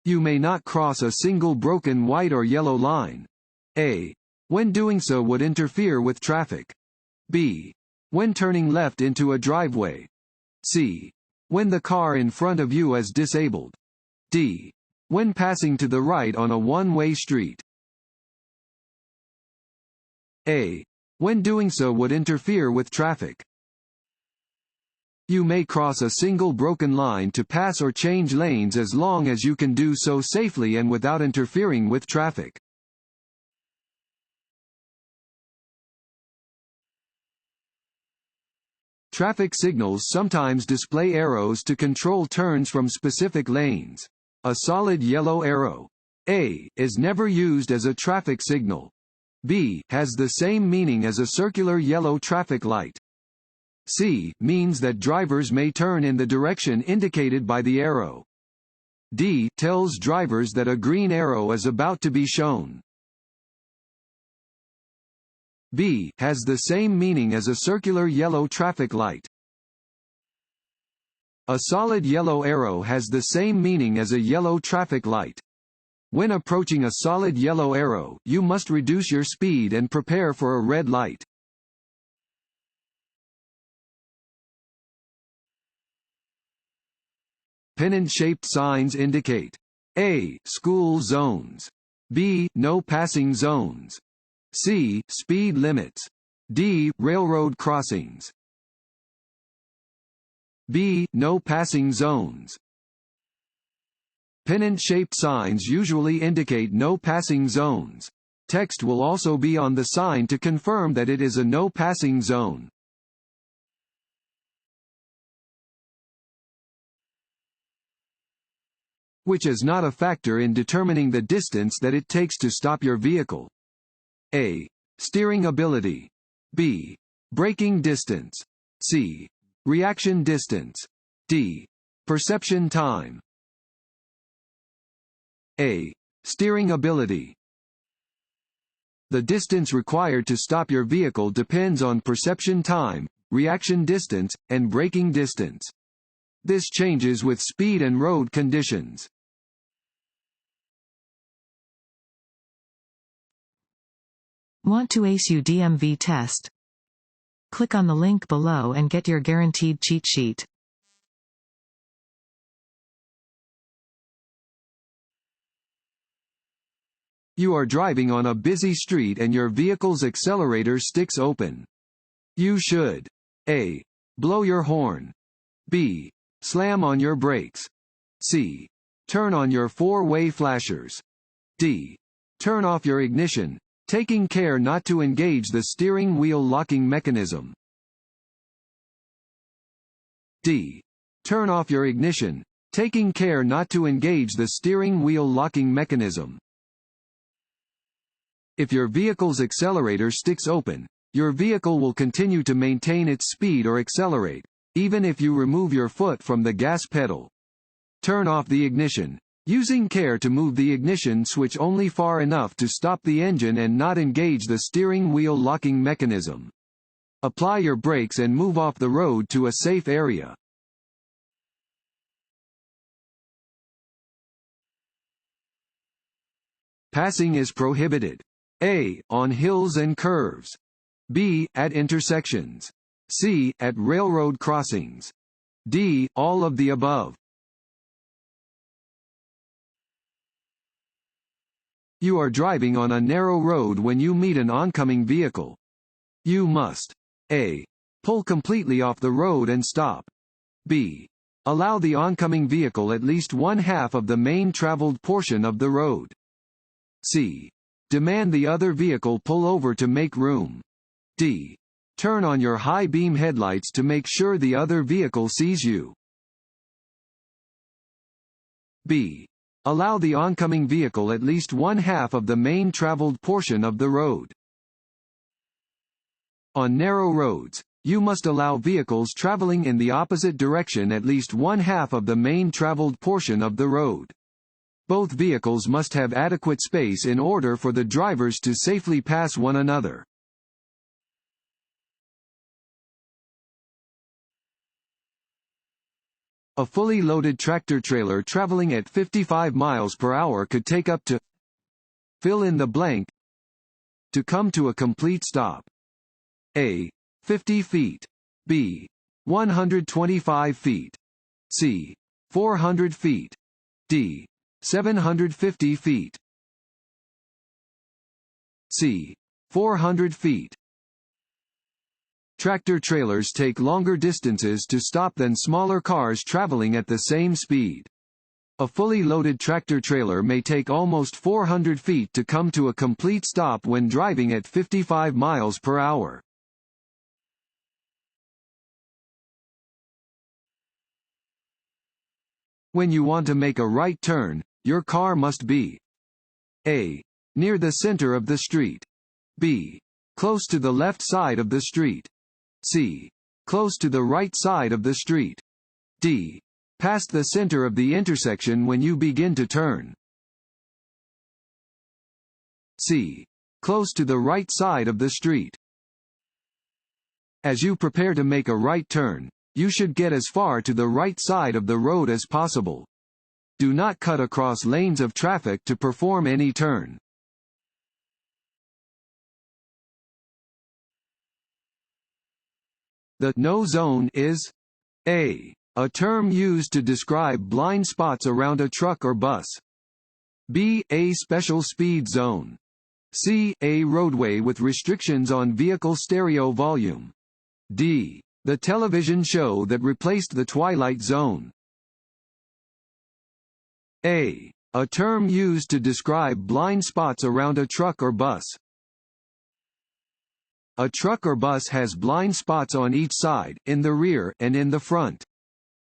You may not cross a single broken white or yellow line. A. When doing so would interfere with traffic. B. When turning left into a driveway. C. When the car in front of you is disabled. D. When passing to the right on a one-way street. A. When doing so would interfere with traffic. You may cross a single broken line to pass or change lanes as long as you can do so safely and without interfering with traffic. Traffic signals sometimes display arrows to control turns from specific lanes. A solid yellow arrow, A, is never used as a traffic signal. B, has the same meaning as a circular yellow traffic light. C, means that drivers may turn in the direction indicated by the arrow. D, tells drivers that a green arrow is about to be shown. B, has the same meaning as a circular yellow traffic light. A solid yellow arrow has the same meaning as a yellow traffic light. When approaching a solid yellow arrow, you must reduce your speed and prepare for a red light. Pennant-shaped signs indicate A. School zones. B. No passing zones. C. Speed limits. D. Railroad crossings. B. No passing zones. Pennant-shaped signs usually indicate no passing zones. Text will also be on the sign to confirm that it is a no passing zone. Which is not a factor in determining the distance that it takes to stop your vehicle. A. Steering ability. B. Braking distance. C. Reaction distance. D. Perception time. A. Steering ability. The distance required to stop your vehicle depends on perception time, reaction distance, and braking distance. This changes with speed and road conditions. Want to ace your DMV test? Click on the link below and get your guaranteed cheat sheet. You are driving on a busy street and your vehicle's accelerator sticks open. You should A. Blow your horn. B. Slam on your brakes. C. Turn on your four-way flashers. D. Turn off your ignition, taking care not to engage the steering wheel locking mechanism. D. Turn off your ignition, taking care not to engage the steering wheel locking mechanism. If your vehicle's accelerator sticks open, your vehicle will continue to maintain its speed or accelerate, even if you remove your foot from the gas pedal. Turn off the ignition, using care to move the ignition switch only far enough to stop the engine and not engage the steering wheel locking mechanism. Apply your brakes and move off the road to a safe area. Passing is prohibited. A. On hills and curves. B. At intersections. C. At railroad crossings. D. All of the above. You are driving on a narrow road when you meet an oncoming vehicle. You must A. Pull completely off the road and stop. B. Allow the oncoming vehicle at least one-half of the main traveled portion of the road. C. Demand the other vehicle pull over to make room. D. Turn on your high beam headlights to make sure the other vehicle sees you. B. Allow the oncoming vehicle at least one-half of the main traveled portion of the road. On narrow roads, you must allow vehicles traveling in the opposite direction at least one-half of the main traveled portion of the road. Both vehicles must have adequate space in order for the drivers to safely pass one another. A fully loaded tractor-trailer traveling at 55 miles per hour could take up to, fill in the blank, to come to a complete stop. A. 50 feet. B. 125 feet. C. 400 feet. D. 750 feet. C. 400 feet. Tractor-trailers take longer distances to stop than smaller cars traveling at the same speed. A fully loaded tractor-trailer may take almost 400 feet to come to a complete stop when driving at 55 miles per hour. When you want to make a right turn, your car must be A. Near the center of the street. B. Close to the left side of the street. C. Close to the right side of the street. D. Past the center of the intersection when you begin to turn. C. Close to the right side of the street. As you prepare to make a right turn, you should get as far to the right side of the road as possible. Do not cut across lanes of traffic to perform any turn. The no zone is A. A term used to describe blind spots around a truck or bus. B. A special speed zone. C. A roadway with restrictions on vehicle stereo volume. D. The television show that replaced the Twilight Zone. A. A term used to describe blind spots around a truck or bus. A truck or bus has blind spots on each side, in the rear, and in the front.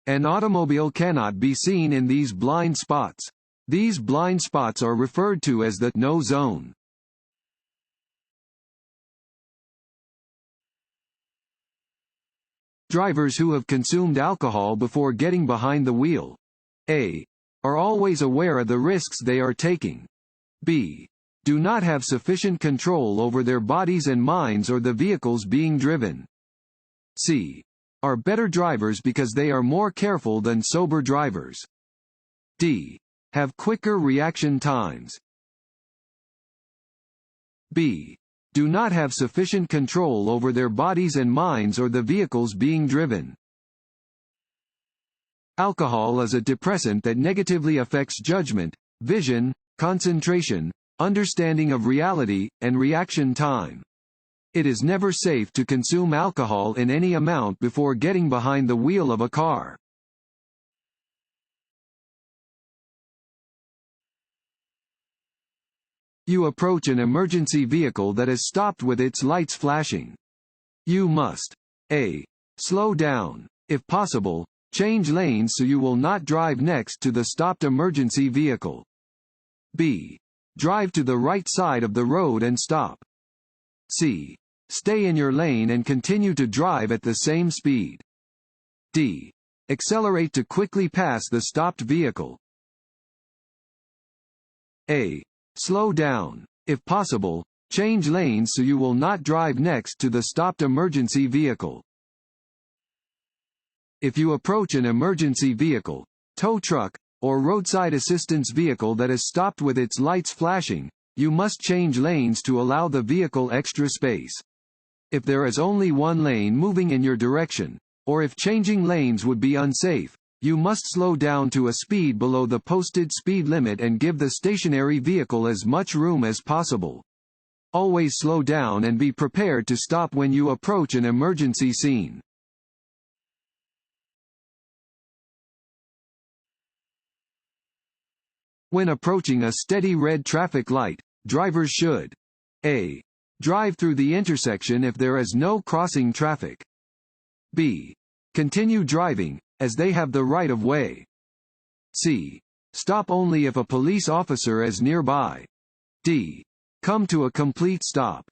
An automobile cannot be seen in these blind spots. These blind spots are referred to as the no zone. Drivers who have consumed alcohol before getting behind the wheel. A. Are always aware of the risks they are taking. B. Do not have sufficient control over their bodies and minds or the vehicles being driven. C. Are better drivers because they are more careful than sober drivers. D. Have quicker reaction times. B. Do not have sufficient control over their bodies and minds or the vehicles being driven. Alcohol is a depressant that negatively affects judgment, vision, concentration, understanding of reality, and reaction time. It is never safe to consume alcohol in any amount before getting behind the wheel of a car. You approach an emergency vehicle that is stopped with its lights flashing. You must A. Slow down. If possible, change lanes so you will not drive next to the stopped emergency vehicle. B. Drive to the right side of the road and stop. C. Stay in your lane and continue to drive at the same speed. D. Accelerate to quickly pass the stopped vehicle. A. Slow down. If possible, change lanes so you will not drive next to the stopped emergency vehicle. If you approach an emergency vehicle, tow truck, or roadside assistance vehicle that is stopped with its lights flashing, you must change lanes to allow the vehicle extra space. If there is only one lane moving in your direction, or if changing lanes would be unsafe, you must slow down to a speed below the posted speed limit and give the stationary vehicle as much room as possible. Always slow down and be prepared to stop when you approach an emergency scene. When approaching a steady red traffic light, drivers should A. Drive through the intersection if there is no crossing traffic. B. Continue driving, as they have the right of way. C. Stop only if a police officer is nearby. D. Come to a complete stop.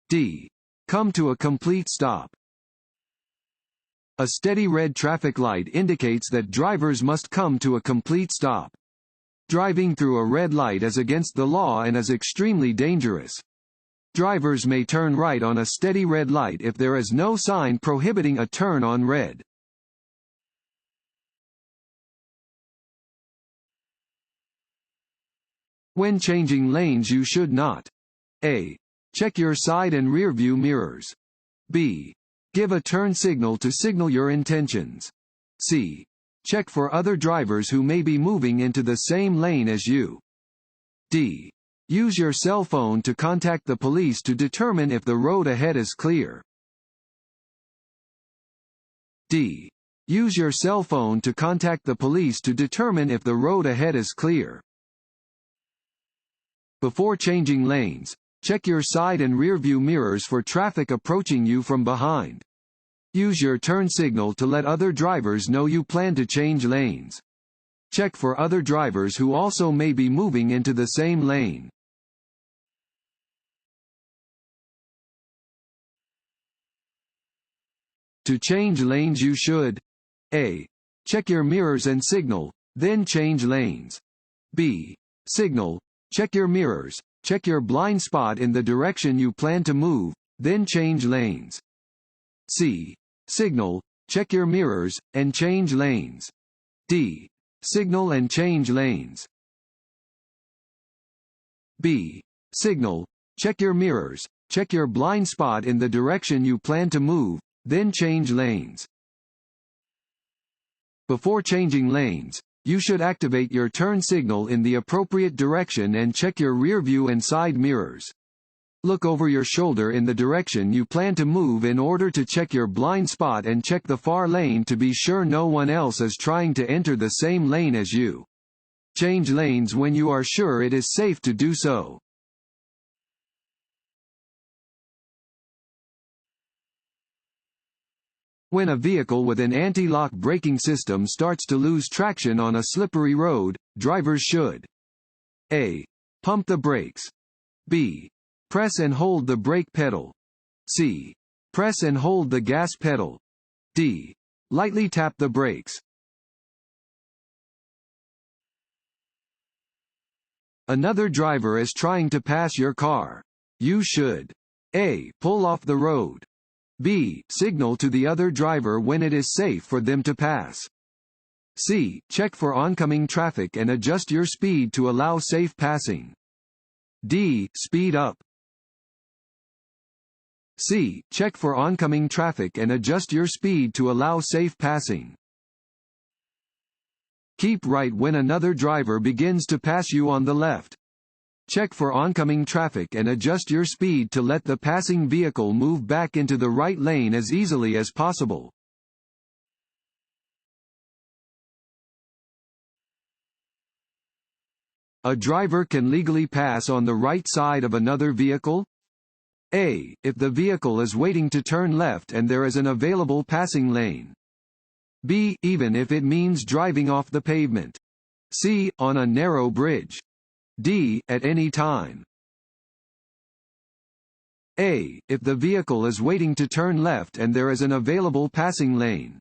D. Come to a complete stop. A steady red traffic light indicates that drivers must come to a complete stop. Driving through a red light is against the law and is extremely dangerous. Drivers may turn right on a steady red light if there is no sign prohibiting a turn on red. When changing lanes you should not: A. Check your side and rear view mirrors. B. Give a turn signal to signal your intentions. C. Check for other drivers who may be moving into the same lane as you. D. Use your cell phone to contact the police to determine if the road ahead is clear. D. Use your cell phone to contact the police to determine if the road ahead is clear. Before changing lanes, check your side and rear view mirrors for traffic approaching you from behind. Use your turn signal to let other drivers know you plan to change lanes. Check for other drivers who also may be moving into the same lane. To change lanes you should: A. Check your mirrors and signal, then change lanes. B. Signal, check your mirrors, check your blind spot in the direction you plan to move, then change lanes. C. Signal, check your mirrors, and change lanes. D. Signal and change lanes. B. Signal, check your mirrors, check your blind spot in the direction you plan to move, then change lanes. Before changing lanes, you should activate your turn signal in the appropriate direction and check your rear view and side mirrors. Look over your shoulder in the direction you plan to move in order to check your blind spot and check the far lane to be sure no one else is trying to enter the same lane as you. Change lanes when you are sure it is safe to do so. When a vehicle with an anti-lock braking system starts to lose traction on a slippery road, drivers should: A. Pump the brakes. B. Press and hold the brake pedal. C. Press and hold the gas pedal. D. Lightly tap the brakes. Another driver is trying to pass your car. You should: A. Pull off the road. B. Signal to the other driver when it is safe for them to pass. C. Check for oncoming traffic and adjust your speed to allow safe passing. D. Speed up. C. Check for oncoming traffic and adjust your speed to allow safe passing. Keep right when another driver begins to pass you on the left. Check for oncoming traffic and adjust your speed to let the passing vehicle move back into the right lane as easily as possible. A driver can legally pass on the right side of another vehicle: A. If the vehicle is waiting to turn left and there is an available passing lane. B. Even if it means driving off the pavement. C. On a narrow bridge. D. At any time. A. If the vehicle is waiting to turn left and there is an available passing lane.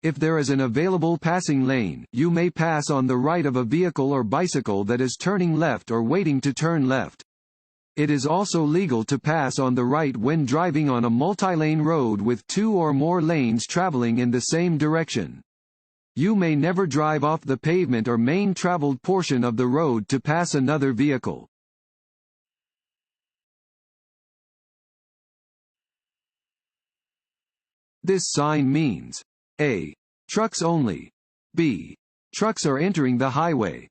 If there is an available passing lane, you may pass on the right of a vehicle or bicycle that is turning left or waiting to turn left. It is also legal to pass on the right when driving on a multi-lane road with 2 or more lanes traveling in the same direction. You may never drive off the pavement or main traveled portion of the road to pass another vehicle. This sign means: A. Trucks only. B. Trucks are entering the highway.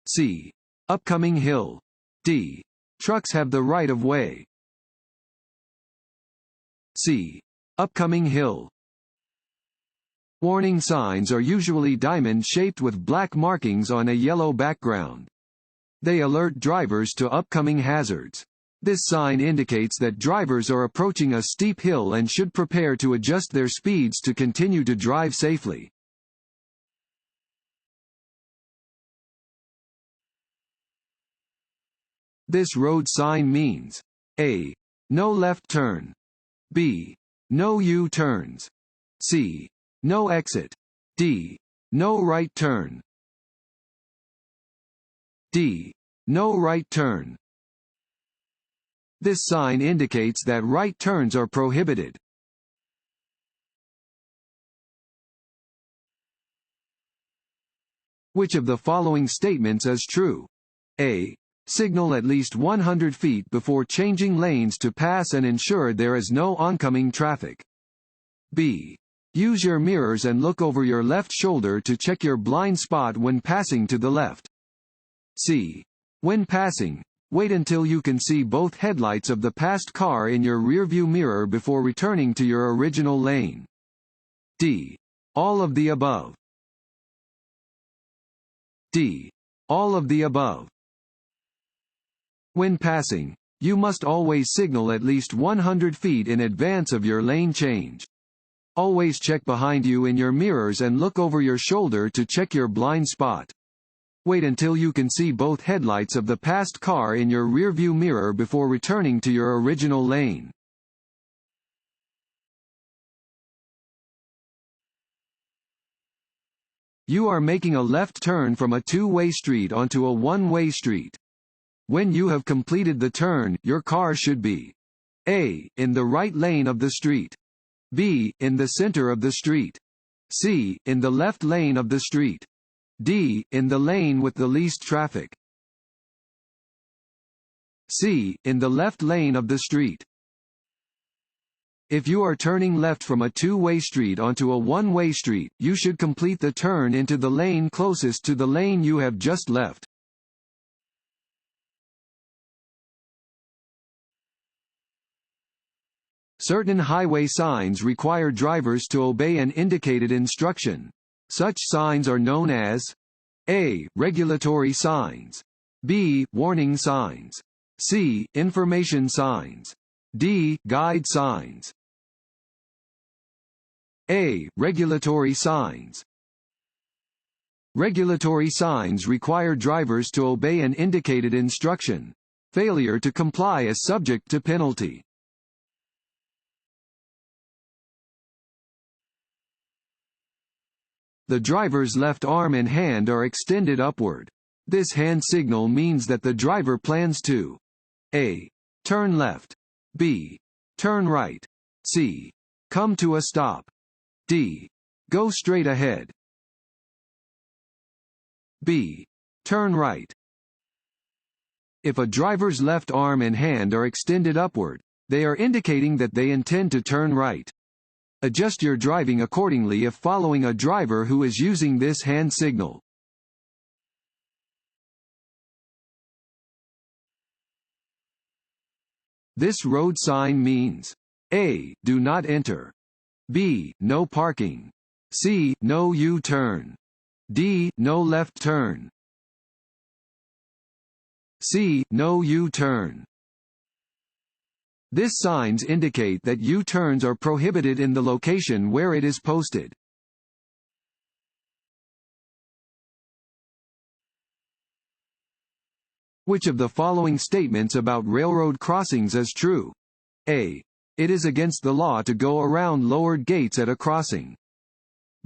C. Upcoming hill. D. Trucks have the right of way. C. Upcoming hill. Warning signs are usually diamond-shaped with black markings on a yellow background. They alert drivers to upcoming hazards. This sign indicates that drivers are approaching a steep hill and should prepare to adjust their speeds to continue to drive safely. This road sign means: A. No left turn. B. No U-turns. C. No exit. D. No right turn. D. No right turn. This sign indicates that right turns are prohibited. Which of the following statements is true? A. Signal at least 100 feet before changing lanes to pass and ensure there is no oncoming traffic. B. Use your mirrors and look over your left shoulder to check your blind spot when passing to the left. C. When passing, wait until you can see both headlights of the passed car in your rearview mirror before returning to your original lane. D. All of the above. D. All of the above. When passing, you must always signal at least 100 feet in advance of your lane change. Always check behind you in your mirrors and look over your shoulder to check your blind spot. Wait until you can see both headlights of the passed car in your rearview mirror before returning to your original lane. You are making a left turn from a two-way street onto a one-way street. When you have completed the turn, your car should be A. In the right lane of the street. B. In the center of the street. C. In the left lane of the street. D. In the lane with the least traffic. C. In the left lane of the street. If you are turning left from a two-way street onto a one-way street, you should complete the turn into the lane closest to the lane you have just left. Certain highway signs require drivers to obey an indicated instruction. Such signs are known as A. Regulatory signs. B. Warning signs. C. Information signs. D. Guide signs. A. Regulatory signs. Regulatory signs require drivers to obey an indicated instruction. Failure to comply is subject to penalty. The driver's left arm and hand are extended upward. This hand signal means that the driver plans to A. Turn left. B. Turn right. C. Come to a stop. D. Go straight ahead. B. Turn right. If a driver's left arm and hand are extended upward, they are indicating that they intend to turn right. Adjust your driving accordingly if following a driver who is using this hand signal. This road sign means A. Do not enter. B. No parking. C. No U-turn. D. No left turn. C. No U-turn. These signs indicate that U-turns are prohibited in the location where it is posted. Which of the following statements about railroad crossings is true? A. It is against the law to go around lowered gates at a crossing.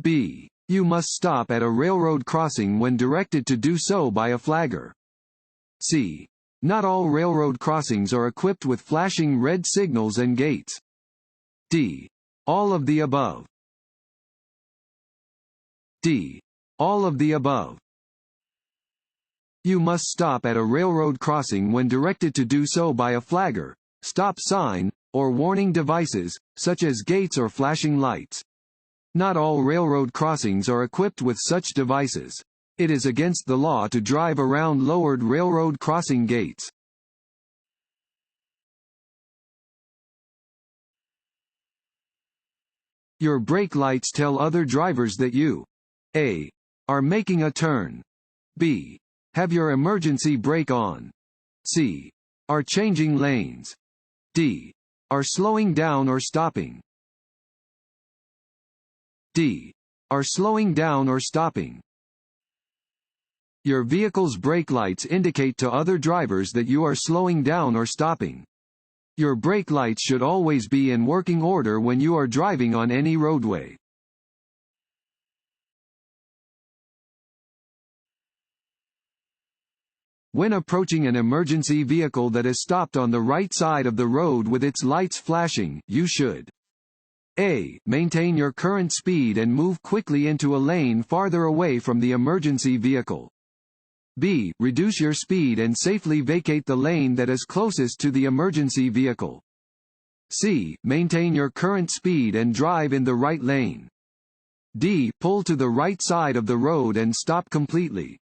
B. You must stop at a railroad crossing when directed to do so by a flagger. C. Not all railroad crossings are equipped with flashing red signals and gates. D. All of the above. D. All of the above. You must stop at a railroad crossing when directed to do so by a flagger, stop sign, or warning devices, such as gates or flashing lights. Not all railroad crossings are equipped with such devices. It is against the law to drive around lowered railroad crossing gates. Your brake lights tell other drivers that you A. Are making a turn. B. Have your emergency brake on. C. Are changing lanes. D. Are slowing down or stopping. D. Are slowing down or stopping. Your vehicle's brake lights indicate to other drivers that you are slowing down or stopping. Your brake lights should always be in working order when you are driving on any roadway. When approaching an emergency vehicle that is stopped on the right side of the road with its lights flashing, you should A. Maintain your current speed and move quickly into a lane farther away from the emergency vehicle. B. Reduce your speed and safely vacate the lane that is closest to the emergency vehicle. C. Maintain your current speed and drive in the right lane. D. Pull to the right side of the road and stop completely.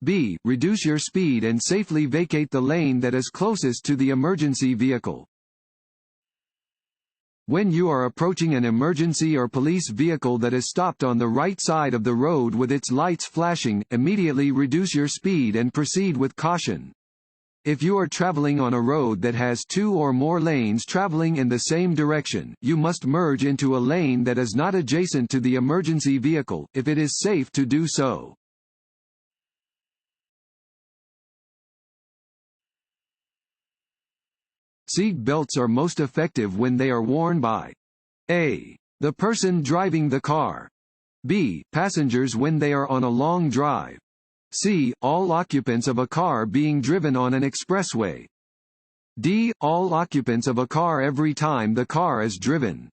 B. Reduce your speed and safely vacate the lane that is closest to the emergency vehicle. When you are approaching an emergency or police vehicle that is stopped on the right side of the road with its lights flashing, immediately reduce your speed and proceed with caution. If you are traveling on a road that has 2 or more lanes traveling in the same direction, you must merge into a lane that is not adjacent to the emergency vehicle, if it is safe to do so. Seat belts are most effective when they are worn by A. the person driving the car, B. passengers when they are on a long drive, C. all occupants of a car being driven on an expressway, D. all occupants of a car every time the car is driven.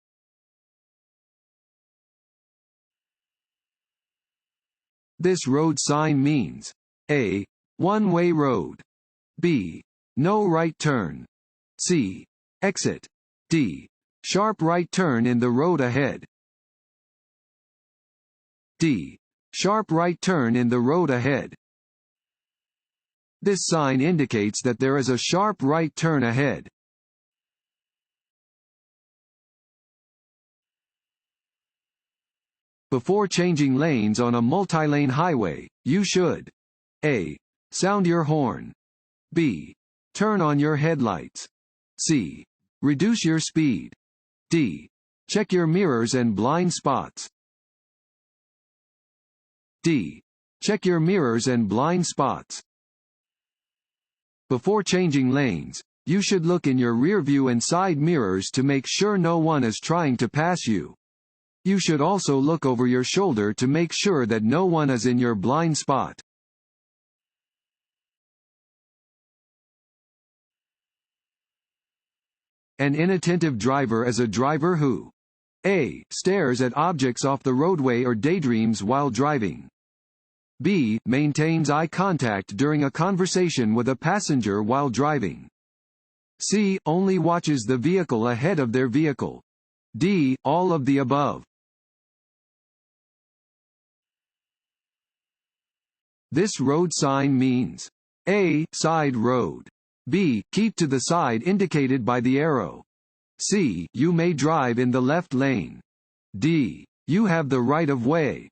This road sign means A. one-way road, B. no right turn, C. exit, D. sharp right turn in the road ahead, D. sharp right turn in the road ahead. This sign indicates that there is a sharp right turn ahead. Before changing lanes on a multi-lane highway, you should A. sound your horn, B. turn on your headlights, C. reduce your speed, D. check your mirrors and blind spots, D. check your mirrors and blind spots. Before changing lanes, you should look in your rear view and side mirrors to make sure no one is trying to pass you. You should also look over your shoulder to make sure that no one is in your blind spot. An inattentive driver is a driver who A. stares at objects off the roadway or daydreams while driving, B. maintains eye contact during a conversation with a passenger while driving, C. only watches the vehicle ahead of their vehicle, D. all of the above. This road sign means A. side road, B. keep to the side indicated by the arrow, C. you may drive in the left lane, D. you have the right of way,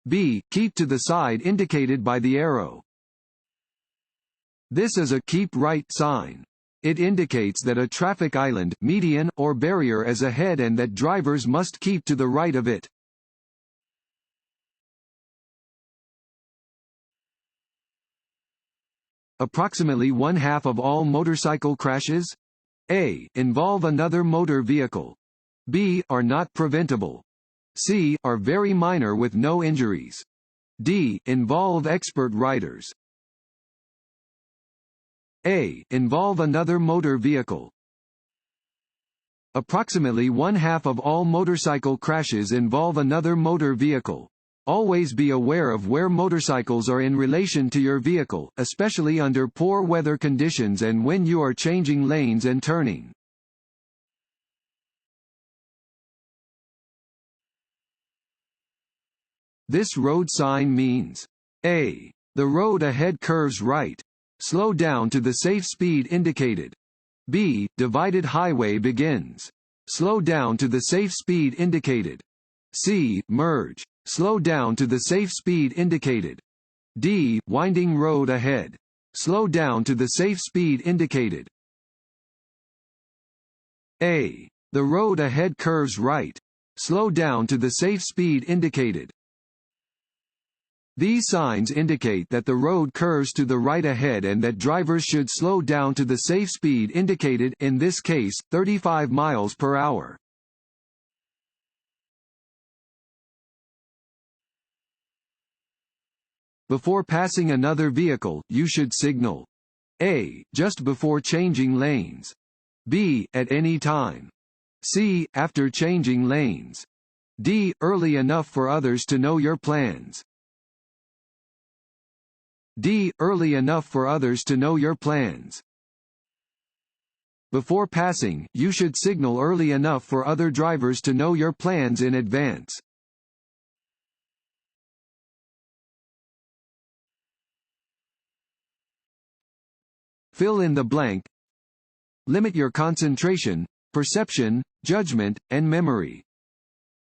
B. keep to the side indicated by the arrow. This is a keep right sign. It indicates that a traffic island, median, or barrier is ahead and that drivers must keep to the right of it. Approximately 1/2 of all motorcycle crashes A. involve another motor vehicle, B. are not preventable, C. are very minor with no injuries, D. involve expert riders. A. involve another motor vehicle. Approximately 1/2 of all motorcycle crashes involve another motor vehicle. Always be aware of where motorcycles are in relation to your vehicle, especially under poor weather conditions and when you are changing lanes and turning. This road sign means A. the road ahead curves right. Slow down to the safe speed indicated. B. divided highway begins. Slow down to the safe speed indicated. C. merge. Slow down to the safe speed indicated. D. winding road ahead. Slow down to the safe speed indicated. A. the road ahead curves right. Slow down to the safe speed indicated. These signs indicate that the road curves to the right ahead and that drivers should slow down to the safe speed indicated, in this case, 35 miles per hour. Before passing another vehicle, you should signal. A. Just before changing lanes. B. At any time. C. After changing lanes. D. Early enough for others to know your plans. D. Early enough for others to know your plans. Before passing, you should signal early enough for other drivers to know your plans in advance. Fill in the blank. Limit your concentration, perception, judgment, and memory.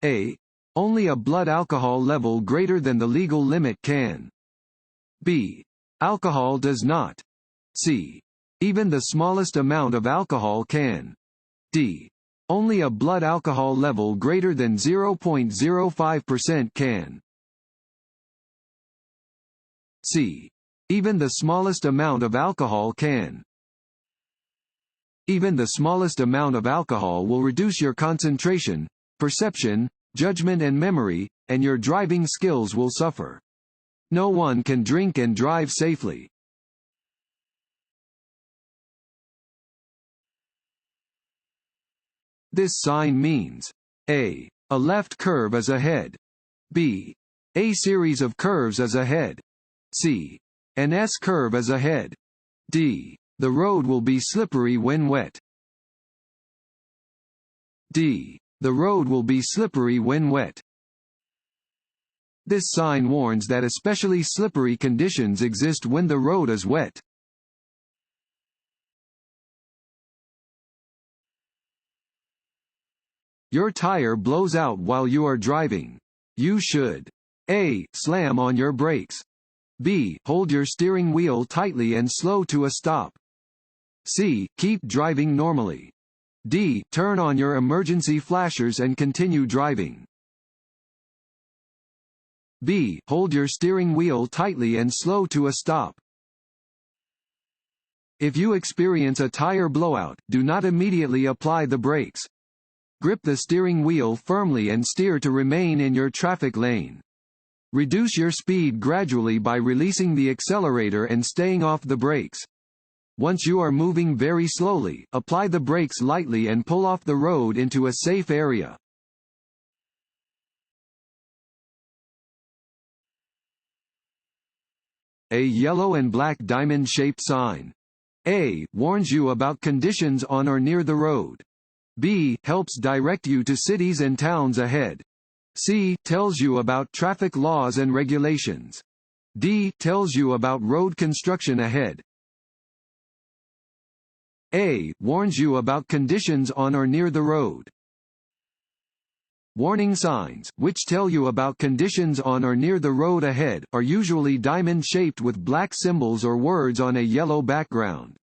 A. Only a blood alcohol level greater than the legal limit can. B. Alcohol does not. C. Even the smallest amount of alcohol can. D. Only a blood alcohol level greater than 0.05% can. C. Even the smallest amount of alcohol can. Even the smallest amount of alcohol will reduce your concentration, perception, judgment and memory, and your driving skills will suffer. No one can drink and drive safely. This sign means A. A left curve is ahead. B. A series of curves is ahead. C. An S curve is ahead. D. The road will be slippery when wet. D. The road will be slippery when wet. This sign warns that especially slippery conditions exist when the road is wet. Your tire blows out while you are driving. You should A. Slam on your brakes. B. Hold your steering wheel tightly and slow to a stop. C. Keep driving normally. D. Turn on your emergency flashers and continue driving. B. Hold your steering wheel tightly and slow to a stop. If you experience a tire blowout, do not immediately apply the brakes. Grip the steering wheel firmly and steer to remain in your traffic lane. Reduce your speed gradually by releasing the accelerator and staying off the brakes. Once you are moving very slowly, apply the brakes lightly and pull off the road into a safe area. A yellow and black diamond-shaped sign. A. Warns you about conditions on or near the road. B. Helps direct you to cities and towns ahead. C. Tells you about traffic laws and regulations. D. Tells you about road construction ahead. A. Warns you about conditions on or near the road. Warning signs, which tell you about conditions on or near the road ahead, are usually diamond-shaped with black symbols or words on a yellow background.